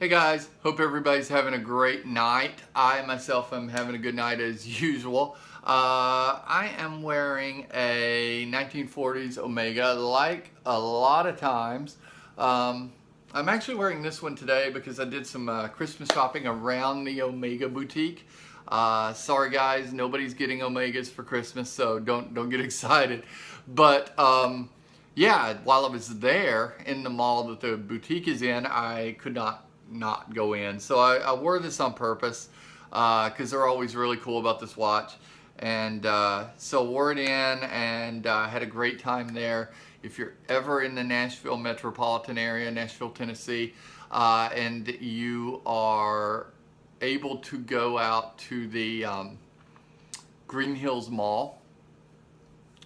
Hey guys, hope everybody's having a great night. I myself am having a good night as usual. I am wearing a 1940s Omega like a lot of times. I'm actually wearing this one today because I did some Christmas shopping around the Omega boutique. Sorry guys, nobody's getting Omegas for Christmas, so don't get excited. But yeah, while I was there in the mall that the boutique is in, I could not go in. So I wore this on purpose because they're always really cool about this watch. And so wore it in and had a great time there. If you're ever in the Nashville metropolitan area, Nashville, Tennessee, and you are able to go out to the Green Hills Mall,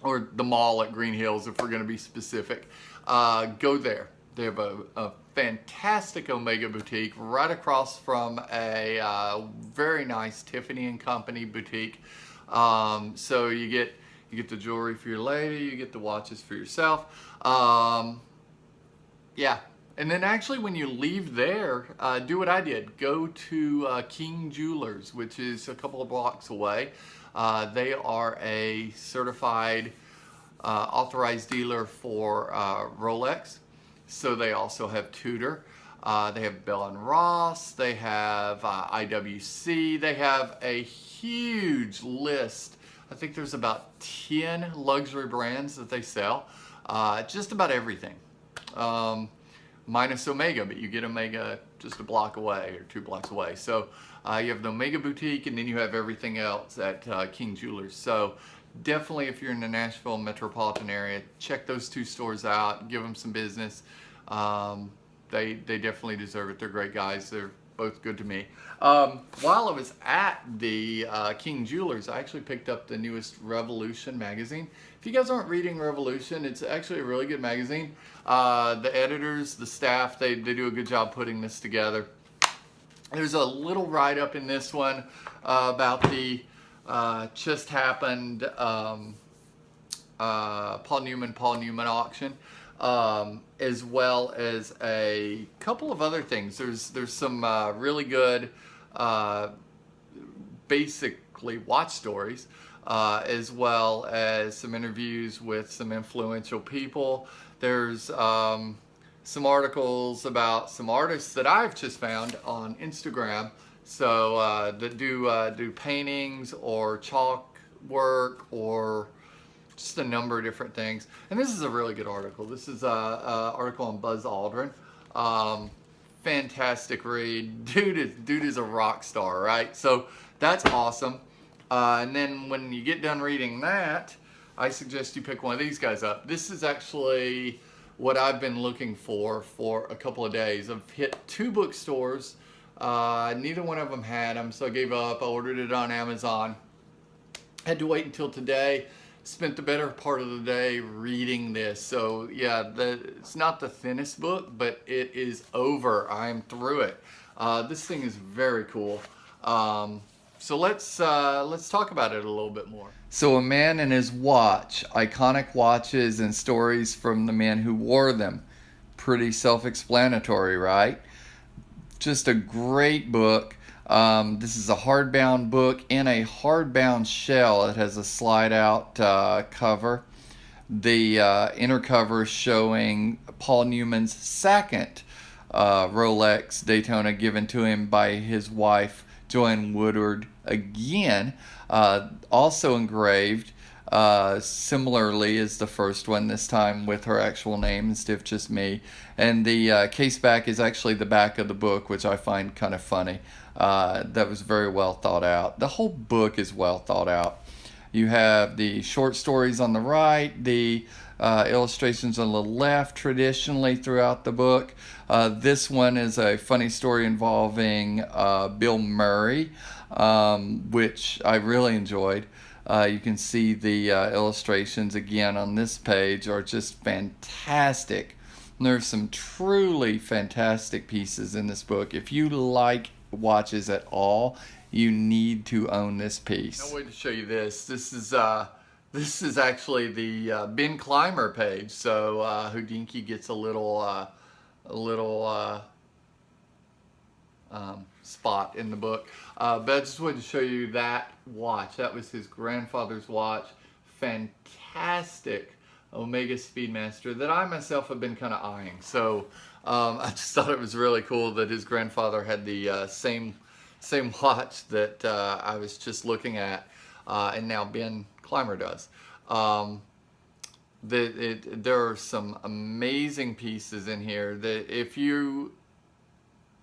or the mall at Green Hills if we're going to be specific, go there. They have a fantastic Omega boutique right across from a very nice Tiffany & Company boutique. So you get the jewelry for your lady, you get the watches for yourself. Yeah, and then actually when you leave there, do what I did. Go to King Jewelers, which is a couple of blocks away. They are a certified authorized dealer for Rolex. So they also have Tudor, they have Bell & Ross, they have IWC, they have a huge list. I think there's about 10 luxury brands that they sell, just about everything, minus Omega, but you get Omega just a block away or 2 blocks away. So you have the Omega boutique, and then you have everything else at King Jewelers. So definitely, if you're in the Nashville metropolitan area, check those 2 stores out, give them some business. They definitely deserve it. They're great guys. They're both good to me. While I was at the King Jewelers, I actually picked up the newest Revolution magazine. If you guys aren't reading Revolution, it's actually a really good magazine. The editors, the staff, they do a good job putting this together. There's a little write-up in this one about the just happened Paul Newman auction, as well as a couple of other things. There's some really good basically watch stories, as well as some interviews with some influential people. There's some articles about some artists that I've just found on Instagram. So that do paintings or chalk work or just a number of different things. And this is a really good article. This is an article on Buzz Aldrin. Fantastic read. Dude is a rock star, right? So that's awesome. And then when you get done reading that, I suggest you pick one of these guys up. This is actually what I've been looking for a couple of days. I've hit 2 bookstores. Neither one of them had them, so I gave up. I ordered it on Amazon. Had to wait until today. Spent the better part of the day reading this. So yeah, it's not the thinnest book, but it is over. I'm through it. This thing is very cool. So let's talk about it a little bit more. So, A Man and His Watch, iconic watches and stories from the man who wore them. Pretty self-explanatory, right? Just a great book. This is a hardbound book in a hardbound shell. It has a slide-out cover. The inner cover showing Paul Newman's second Rolex Daytona given to him by his wife, Joanne Woodward, again. Also engraved similarly as the first one, this time with her actual name instead of just me. And the case back is actually the back of the book, which I find kind of funny. That was very well thought out. The whole book is well thought out. You have the short stories on the right, the illustrations on the left traditionally throughout the book. This one is a funny story involving Bill Murray, which I really enjoyed. You can see the illustrations again on this page are just fantastic. And there's some truly fantastic pieces in this book. If you like watches at all, you need to own this piece. I can't wait to show you this. This is actually the Ben Clymer page. So Houdinki gets a little spot in the book. But I just wanted to show you that watch. That was his grandfather's watch. Fantastic Omega Speedmaster that I myself have been kind of eyeing. So I just thought it was really cool that his grandfather had the same watch that I was just looking at, and now Ben Clymer does. There are some amazing pieces in here that if you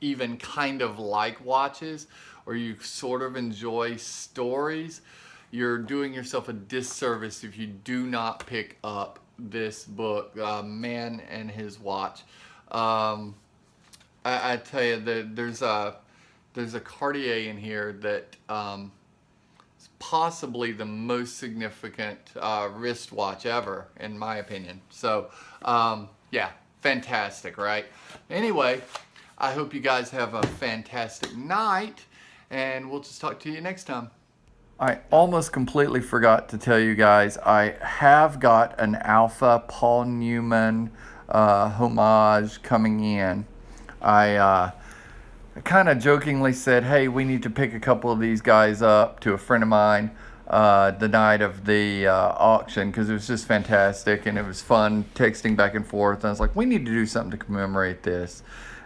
even kind of like watches or you sort of enjoy stories, you're doing yourself a disservice if you do not pick up this book, Man and His Watch. I tell you that there's a Cartier in here that is possibly the most significant wristwatch ever, in my opinion. So yeah, fantastic, right? Anyway, I hope you guys have a fantastic night, and we'll just talk to you next time. I almost completely forgot to tell you guys, I have got an Alpha Paul Newman homage coming in. I kind of jokingly said, hey, we need to pick a couple of these guys up to a friend of mine the night of the auction, because it was just fantastic and it was fun texting back and forth. And I was like, we need to do something to commemorate this.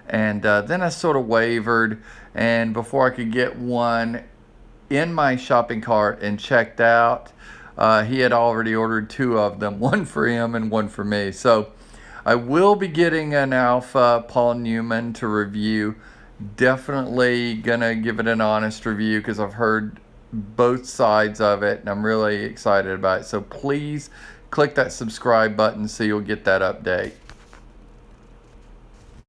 And then I sort of wavered, and before I could get one in my shopping cart and checked out, he had already ordered two of them, one for him and one for me. So I will be getting an Alpha Paul Newman to review. Definitely gonna give it an honest review because I've heard both sides of it and I'm really excited about it. So please click that subscribe button so you'll get that update.